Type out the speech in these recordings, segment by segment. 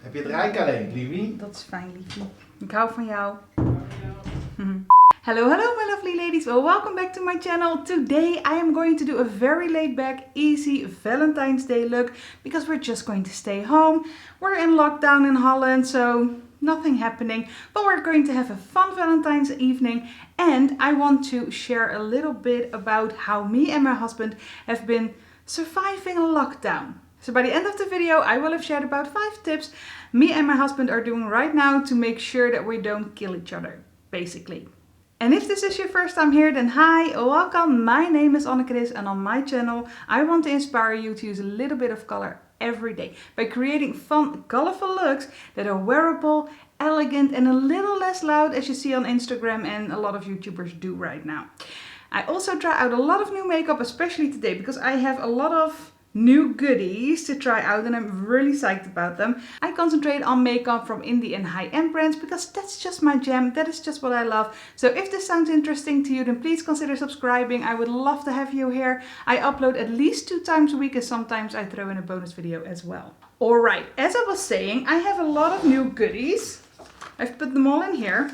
Heb je het rijk alleen, liefie? Dat is fijn, liefie. Ik hou van jou. Hello, hello my lovely ladies. Well, welcome back to my channel. Today I am going to do a very laid back, easy Valentine's Day look because we're just going to stay home. We're in lockdown in Holland, so nothing happening, but we're going to have a fun Valentine's evening, and I want to share a little bit about how me and my husband have been surviving lockdown. So by the end of the video I will have shared about 5 tips me and my husband are doing right now to make sure that we don't kill each other, basically. And if this is your first time here, then hi, welcome. My name is AnneChris, and on my channel I want to inspire you to use a little bit of color every day by creating fun, colorful looks that are wearable, elegant and a little less loud, as you see on Instagram and a lot of YouTubers do right now. I also try out a lot of new makeup, especially today, because I have a lot of new goodies to try out and I'm really psyched about them. I concentrate on makeup from indie and high-end brands because that's just my jam, that is just what I love. So if this sounds interesting to you, then please consider subscribing. I would love to have you here. I upload at least 2 times a week and sometimes I throw in a bonus video as well. Alright, as I was saying, I have a lot of new goodies. I've put them all in here.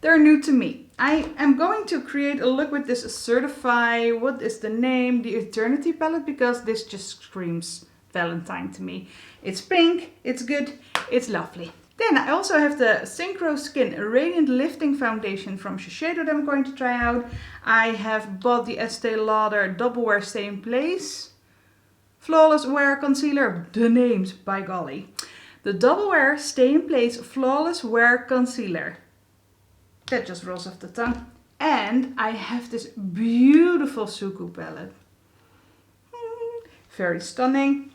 They're new to me. I am going to create a look with this Certify, what is the name? The Eternity palette, because this just screams Valentine to me. It's pink, it's good, it's lovely. Then I also have the Synchro Skin Radiant Lifting Foundation from Shiseido that I'm going to try out. I have bought the Estee Lauder Double Wear Stay in Place Flawless Wear Concealer. The names, by golly. The Double Wear Stay in Place Flawless Wear Concealer. That just rolls off the tongue. And I have this beautiful Suku palette. Very stunning.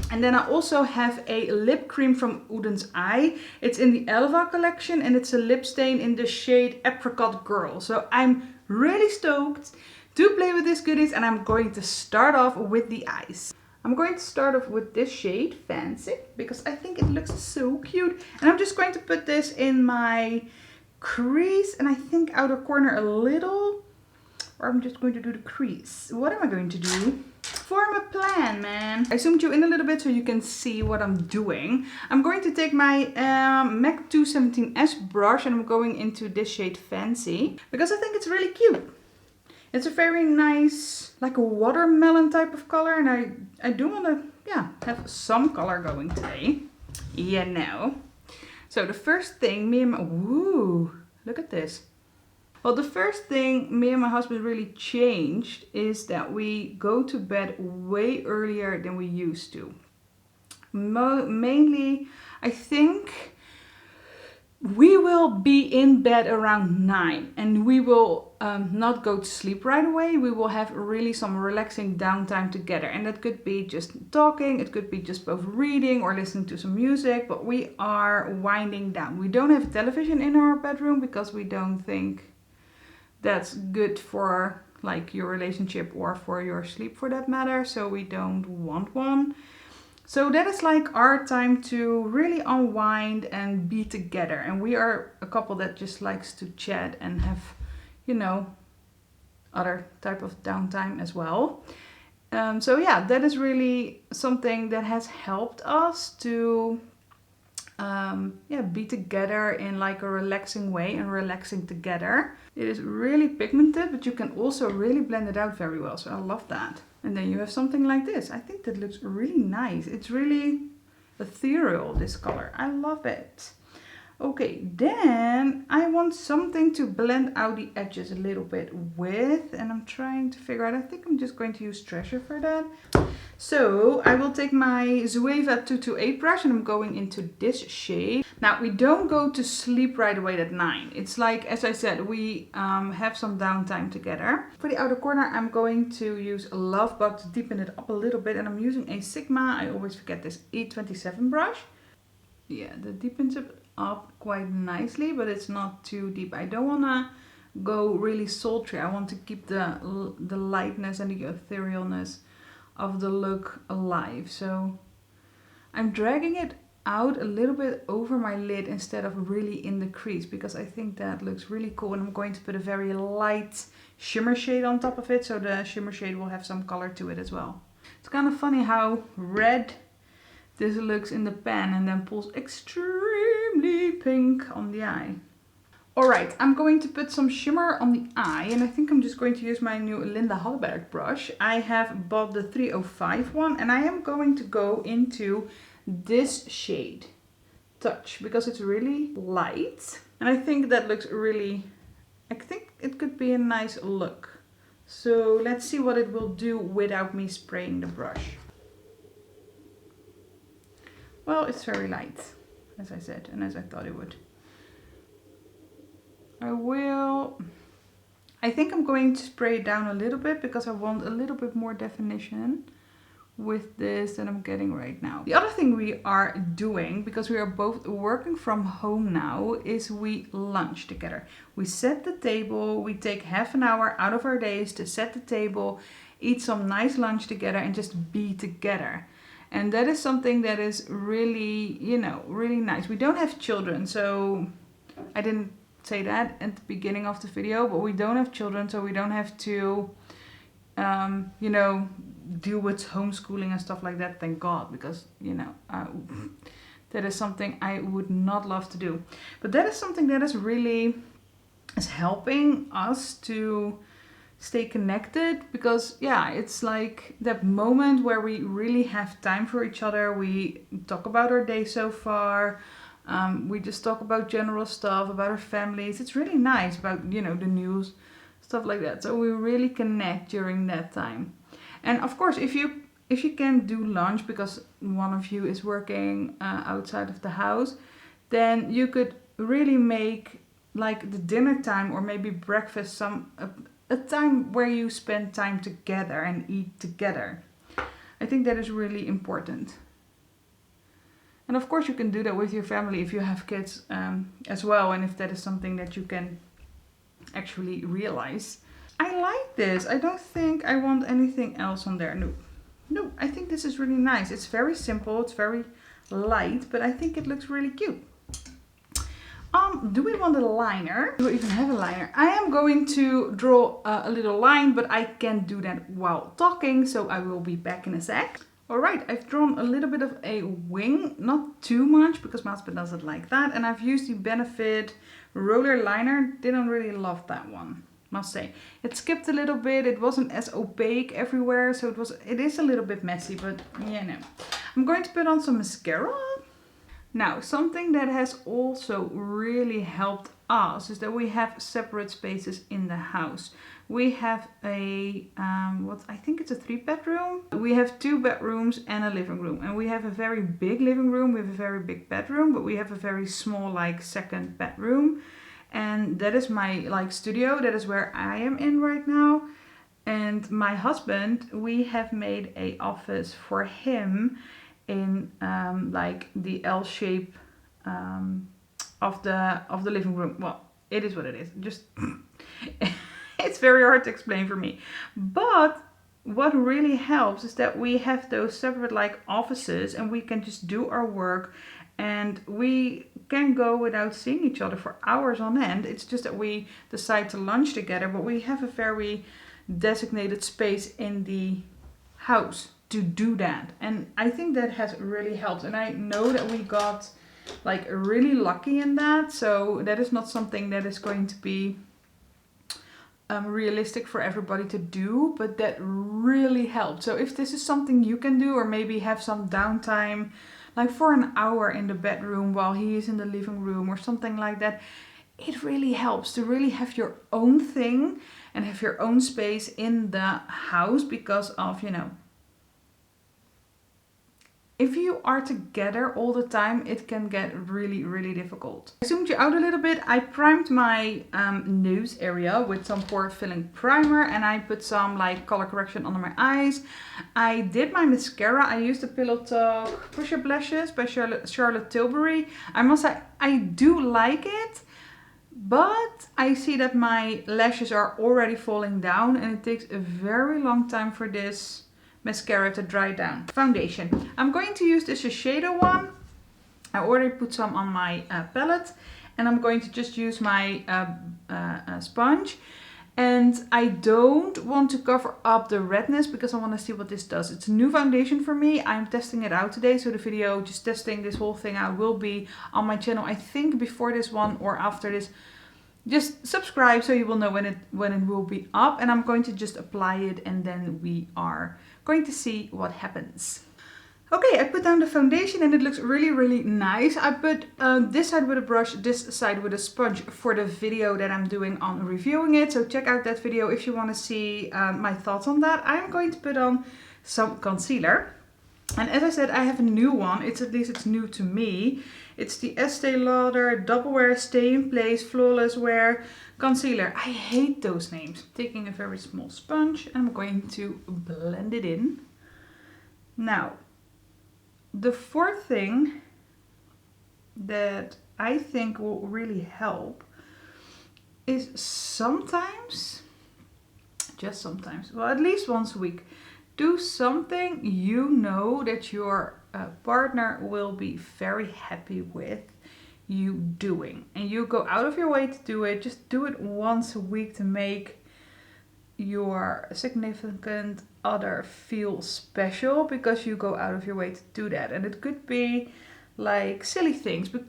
And then I also have a lip cream from Uden's Eye. It's in the Elva collection and it's a lip stain in the shade Apricot Girl. So I'm really stoked to play with these goodies, and I'm going to start off with the eyes. I'm going to start off with this shade, Fancy, because I think it looks so cute. And I'm just going to put this in my crease and I think outer corner a little, or I'm just going to do the crease. What am I going to do? Form a plan, man. I zoomed you in a little bit so you can see what I'm doing. I'm going to take my MAC 217S brush and I'm going into this shade Fancy because I think it's really cute. It's a very nice, like a watermelon type of color, and I do want to, have some color going today. You know. So the first thing me and my, woo, look at this. Well, the first thing me and my husband really changed is that we go to bed way earlier than we used to. Mainly, I think we will be in bed around 9 and we will not go to sleep right away. We will have really some relaxing downtime together, and that could be just talking, it could be just both reading or listening to some music, but we are winding down. We don't have a television in our bedroom because we don't think that's good for like your relationship or for your sleep for that matter, so we don't want one. So that is like our time to really unwind and be together. And we are a couple that just likes to chat and have, you know, other type of downtime as well. So yeah, that is really something that has helped us to be together in like a relaxing way and relaxing together. It is really pigmented, but you can also really blend it out very well. So I love that. And then you have something like this. I think that looks really nice. It's really ethereal, this color. I love it. Okay, then I want something to blend out the edges a little bit with, and I'm trying to figure out, I think I'm just going to use Treasure for that. So I will take my Zoeva 228 brush and I'm going into this shade. Now we don't go to sleep right away at 9. It's like, as I said, we have some downtime together. For the outer corner, I'm going to use a Love Bug to deepen it up a little bit, and I'm using a Sigma, I always forget this, E27 brush. Yeah, that deepens it up quite nicely, but it's not too deep. I don't want to go really sultry. I want to keep the lightness and the etherealness of the look alive. So I'm dragging it out a little bit over my lid instead of really in the crease, because I think that looks really cool. And I'm going to put a very light shimmer shade on top of it, so the shimmer shade will have some color to it as well. It's kind of funny how red this looks in the pan and then pulls extremely pink on the eye. Alright, I'm going to put some shimmer on the eye, and I think I'm just going to use my new Linda Hallberg brush. I have bought the 305 one, and I am going to go into this shade, Touch, because it's really light. And I think that looks really, I think it could be a nice look. So let's see what it will do without me spraying the brush. Well, it's very light, as I said, and as I thought it would. I think I'm going to spray it down a little bit because I want a little bit more definition with this than I'm getting right now. The other thing we are doing, because we are both working from home now, is we lunch together. We set the table, we take half an hour out of our days to set the table, eat some nice lunch together and just be together. And that is something that is really, you know, really nice. We don't have children, so I didn't say that at the beginning of the video, but we don't have children, so we don't have to, you know, deal with homeschooling and stuff like that, thank God, because, you know, that is something I would not love to do. But that is something that is really helping us to stay connected, because yeah, it's like that moment where we really have time for each other. We talk about our day so far. We just talk about general stuff, about our families. It's really nice, about, you know, the news, stuff like that. So we really connect during that time. And of course, if you can do lunch because one of you is working outside of the house, then you could really make like the dinner time or maybe breakfast a time where you spend time together and eat together. I think that is really important. And of course you can do that with your family if you have kids as well, and if that is something that you can actually realize. I like this. I don't think I want anything else on there. No, I think this is really nice. It's very simple, it's very light, but I think it looks really cute. Do we want a liner? Do we even have a liner? I am going to draw a little line, but I can't do that while talking, so I will be back in a sec. Alright, I've drawn a little bit of a wing, not too much because my husband doesn't like that, and I've used the Benefit roller liner. Didn't really love that one, must say. It skipped a little bit, it wasn't as opaque everywhere, so it is a little bit messy, but you know. I'm going to put on some mascara. Now, something that has also really helped us is that we have separate spaces in the house. We have a, I think it's a 3-bedroom. We have 2 bedrooms and a living room. And we have a very big living room, we have a very big bedroom, but we have a very small, like, second bedroom. And that is my, like, studio. That is where I am in right now. And my husband, we have made a office for him in like the L shape of the living room. Well, it is what it is. Just it's very hard to explain for me. But what really helps is that we have those separate like offices, and we can just do our work, and we can go without seeing each other for hours on end. It's just that we decide to lunch together, but we have a very designated space in the house to do that, and I think that has really helped. And I know that we got like really lucky in that, so that is not something that is going to be realistic for everybody to do, but that really helped. So if this is something you can do, or maybe have some downtime like for an hour in the bedroom while he is in the living room or something like that, it really helps to really have your own thing and have your own space in the house, because of, you know, if you are together all the time, it can get really, really difficult. I zoomed you out a little bit. I primed my nose area with some pore filling primer, and I put some like color correction under my eyes. I did my mascara. I used the Pillow Talk Push Up Lashes by Charlotte Tilbury. I must say, I do like it, but I see that my lashes are already falling down, and it takes a very long time for this mascara to dry down. Foundation. I'm going to use the Shiseido one. I already put some on my palette, and I'm going to just use my sponge. And I don't want to cover up the redness because I want to see what this does. It's a new foundation for me. I'm testing it out today. So the video just testing this whole thing out will be on my channel. I think before this one or after this. Just subscribe so you will know when it will be up. And I'm going to just apply it and then we are going to see what happens. Okay, I put down the foundation and it looks really, really nice. I put this side with a brush, this side with a sponge for the video that I'm doing on reviewing it. So check out that video if you want to see my thoughts on that. I'm going to put on some concealer. And as I said, I have a new one. At least it's new to me. It's the Estee Lauder Double Wear Stay in Place Flawless Wear Concealer. I hate those names. Taking a very small sponge and I'm going to blend it in. Now, the fourth thing that I think will really help is sometimes, just sometimes, well at least once a week, do something you know that your partner will be very happy with you doing. And you go out of your way to do it. Just do it once a week to make your significant other feel special because you go out of your way to do that. And it could be like silly things. But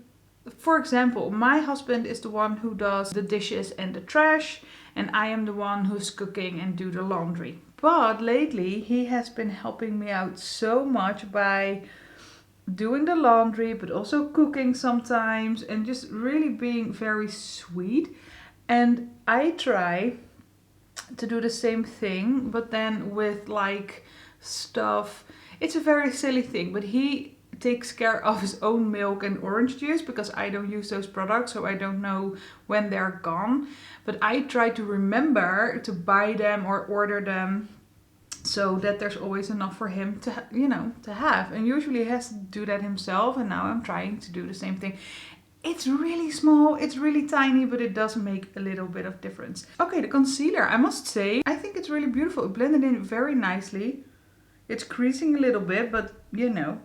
for example, my husband is the one who does the dishes and the trash, and I am the one who's cooking and do the laundry. But lately he has been helping me out so much by doing the laundry, but also cooking sometimes, and just really being very sweet. And I try to do the same thing, but then with like stuff. It's a very silly thing, but he takes care of his own milk and orange juice because I don't use those products, so I don't know when they're gone. But I try to remember to buy them or order them so that there's always enough for him to, you know, to have. And usually he has to do that himself, and now I'm trying to do the same thing. It's really small, it's really tiny, but it does make a little bit of difference. Okay, the concealer, I must say, I think it's really beautiful. It blended in very nicely. It's creasing a little bit, but you know,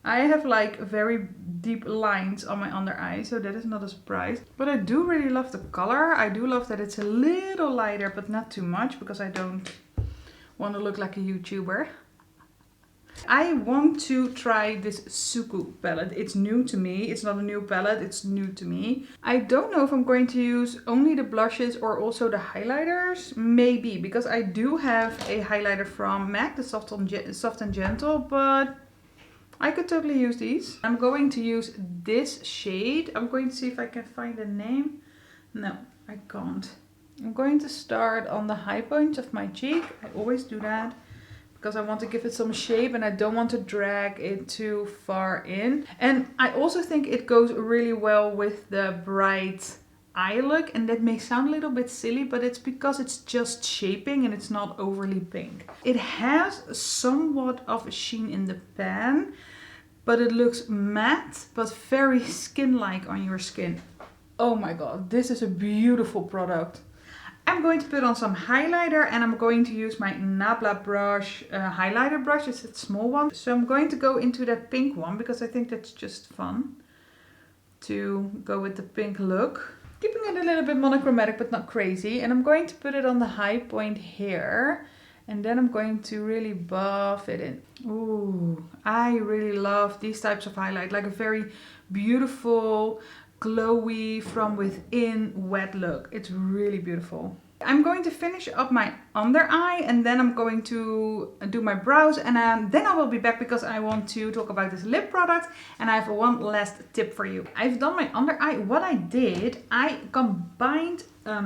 I have like very deep lines on my under eye, so that is not a surprise. But I do really love the color. I do love that it's a little lighter, but not too much, because I don't want to look like a YouTuber. I want to try this Suku palette. It's new to me. It's not a new palette, it's new to me. I don't know if I'm going to use only the blushes or also the highlighters. Maybe, because I do have a highlighter from MAC, the Soft and Gentle, but I could totally use these. I'm going to use this shade. I'm going to see if I can find the name. No, I can't. I'm going to start on the high point of my cheek. I always do that because I want to give it some shape and I don't want to drag it too far in. And I also think it goes really well with the bright eye look. And that may sound a little bit silly, but it's because it's just shaping and it's not overly pink. It has somewhat of a sheen in the pan, but it looks matte, but very skin-like on your skin. Oh my god, this is a beautiful product. I'm going to put on some highlighter and I'm going to use my Nabla brush, highlighter brush. It's a small one. So I'm going to go into that pink one because I think that's just fun to go with the pink look. Keeping it a little bit monochromatic but not crazy. And I'm going to put it on the high point here. And then I'm going to really buff it in. Ooh, I really love these types of highlight. Like a very beautiful, glowy from within wet look. It's really beautiful. I'm going to finish up my under eye and then I'm going to do my brows, and then I will be back because I want to talk about this lip product and I have one last tip for you. I've done my under eye. What I did, I combined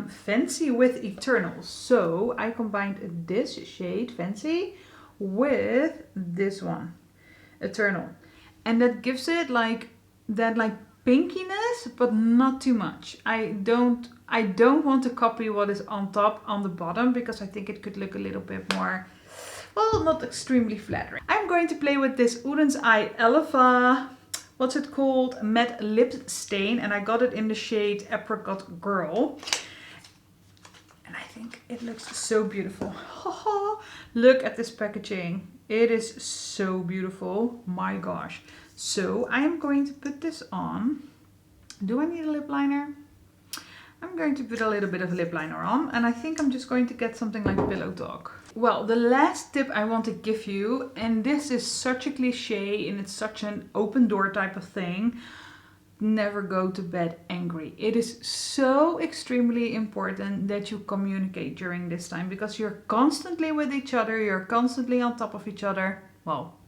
Fancy with Eternal. So I combined this shade Fancy with this one Eternal, and that gives it like that pinkiness, but not too much. I don't want to copy what is on top on the bottom because I think it could look a little bit more, well, not extremely flattering. I'm going to play with this Oudens Eye Eleva, what's it called, matte lip stain, and I got it in the shade Apricot Girl. And I think it looks so beautiful. Look at this packaging. It is so beautiful. My gosh. So I am going to put this on. Do I need a lip liner? I'm going to put a little bit of lip liner on, and I think I'm just going to get something like Pillow Talk. Well, the last tip I want to give you, and this is such a cliche and it's such an open door type of thing, never go to bed angry. It is so extremely important that you communicate during this time, because you're constantly with each other, you're constantly on top of each other. Well,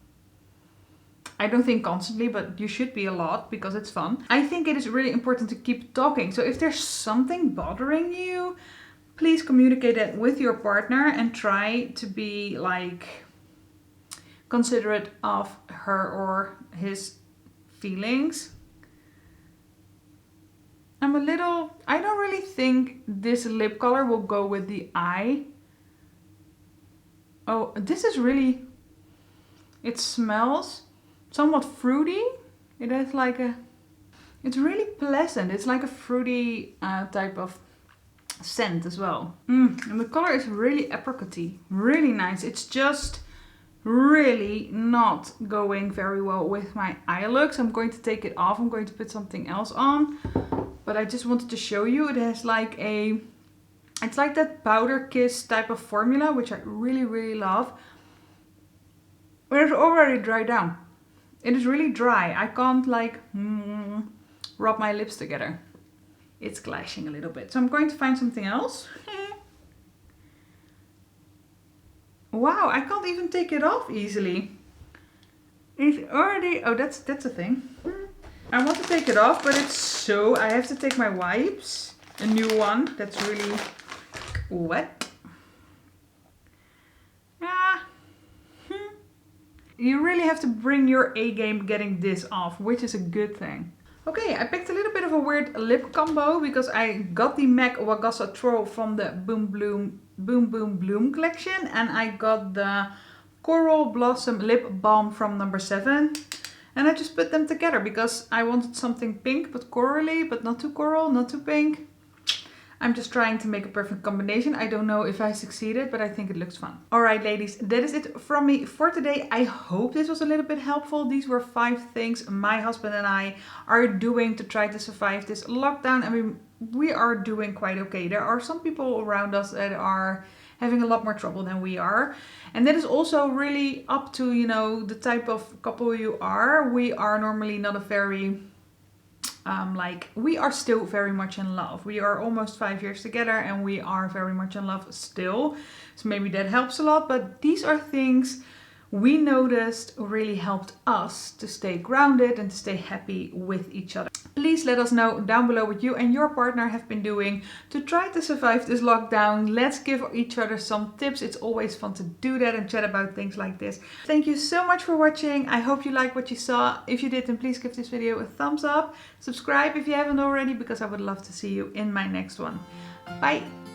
I don't think constantly, but you should be a lot because it's fun. I think it is really important to keep talking. So if there's something bothering you, please communicate that with your partner and try to be like considerate of her or his feelings. I don't really think this lip color will go with the eye. Oh, this is really, it smells somewhat fruity. It has like it's really pleasant. It's like a fruity type of scent as well. And the color is really apricot-y, really nice. It's just really not going very well with my eye look. So I'm going to take it off. I'm going to put something else on. But I just wanted to show you. It has like it's like that powder kiss type of formula, which I really, really love. But it's already dried down. It is really dry. I can't like rub my lips together. It's clashing a little bit. So I'm going to find something else. Wow, I can't even take it off easily. It's already, oh, that's a thing. I want to take it off, but it's so, I have to take my wipes. A new one that's really wet. You really have to bring your A game getting this off, which is a good thing. Okay, I picked a little bit of a weird lip combo because I got the MAC Wagasa Troll from the Boom Boom Bloom collection, and I got the Coral Blossom Lip Balm from number 7. And I just put them together because I wanted something pink but corally, but not too coral, not too pink. I'm just trying to make a perfect combination. I don't know if I succeeded, but I think it looks fun. Alright ladies, that is it from me for today. I hope this was a little bit helpful. These were 5 things my husband and I are doing to try to survive this lockdown. I mean, we are doing quite okay. There are some people around us that are having a lot more trouble than we are. And that is also really up to, you know, the type of couple you are. We are normally not a very... we are still very much in love. We are almost 5 years together and we are very much in love still. So maybe that helps a lot, but these are things we noticed really helped us to stay grounded and to stay happy with each other. Please let us know down below what you and your partner have been doing to try to survive this lockdown. Let's give each other some tips. It's always fun to do that and chat about things like this. Thank you so much for watching. I hope you liked what you saw. If you did, then please give this video a thumbs up. Subscribe if you haven't already, because I would love to see you in my next one. Bye!